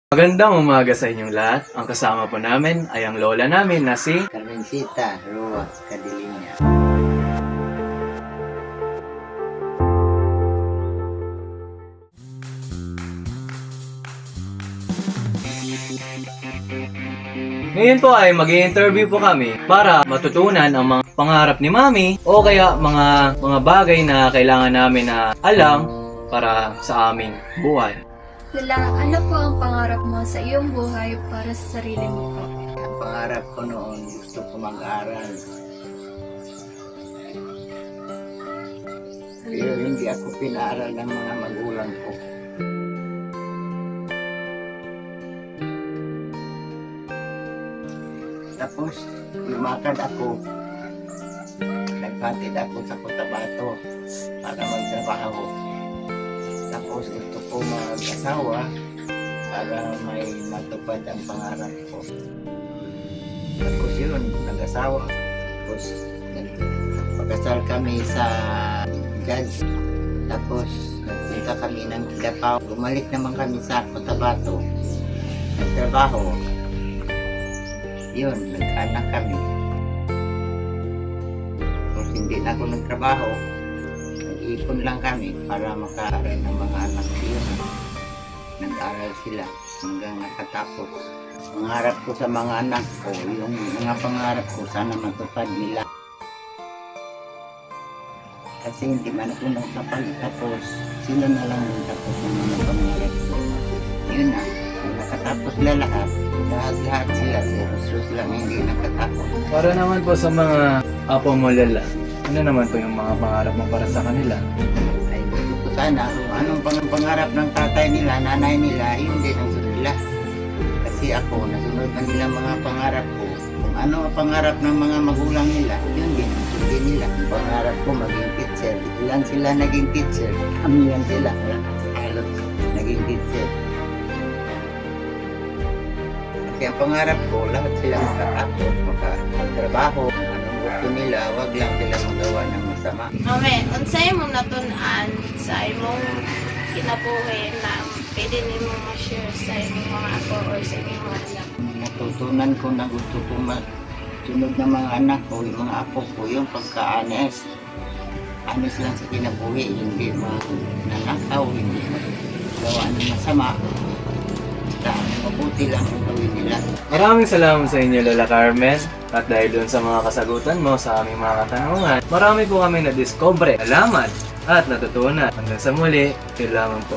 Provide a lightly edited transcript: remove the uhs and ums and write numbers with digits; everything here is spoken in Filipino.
Magandang umaga sa inyong lahat. Ang kasama po namin ay ang lola namin na si Carmencita Rua Cadilinya. Ngayon po ay mag-i-interview po kami para matutunan ang mga pangarap ni Mami o kaya mga bagay na kailangan namin na alam para sa aming buhay. Lola, ano po ang pangarap mo sa iyong buhay para sa sarili mo po? Ang pangarap ko noon, gusto ko mag-aral. Pero hindi ako pinaaral ng mga magulang ko. Tapos, lumakad ako. Nagpatid ako sa Cotabato para magtrabaho. Tapos gusto ko mag-asawa para may matupad ang pangarap ko. Tapos yun, nag-asawa. Tapos nagpakasal kami sa judge. Tapos nagpunta kami ng Davao. Bumalik naman kami sa Cotabato. Nagtrabaho. Yun, nagkaanak kami. Tapos hindi na ako nagtrabaho. Nag-ipon lang kami para makaaral ng mga anak ko yun. Nag-aral sila hanggang nakatapos. Pangarap ko sa mga anak ko, yung mga pangarap ko sana matupad nila. Kasi hindi man ako nakapagtapos, sila na lang yung tapos ng mga pangarap ko. Yun na, nakatapos na lahat. Lahat sila, pero lang hindi nakatapos. Para naman po sa mga apo mo lala, ano naman po yung mga pangarap mo para sa kanila? Ay gusto ko sana kung anong pangarap ng tatay nila, nanay nila, yun din ang sunod nila. Kasi ako, nasunod na nila mga pangarap ko. Kung ano ang pangarap ng mga magulang nila, yun din ang sundin nila. Ang pangarap ko maging teacher. Ilan sila naging teacher? Kami yan sila. Halos naging teacher. Kasi ang pangarap ko, lahat sila makatapos, makatrabaho. Anong gusto nila, wag lang sila magawa ng masama. Mame, unsay mo natunan sa imong kinabuhi na pwede nimo ma-share sa imong mga apo or sa imong mga anak? Natutunan ko na gusto ko sunod ng mga anak ko, yung mga apo ko, yung pagka-honest. Honest lang sa kinabuhi, hindi mananakaw, hindi magawa ng masama. Basta mabuti lang ang gawin nila. Maraming salamat sa inyo Lola Carmen. At dahil doon sa mga kasagutan mo sa aming mga katanungan, marami po kami na-discover, nalaman at natutunan. Hanggang sa muli, yun lamang po.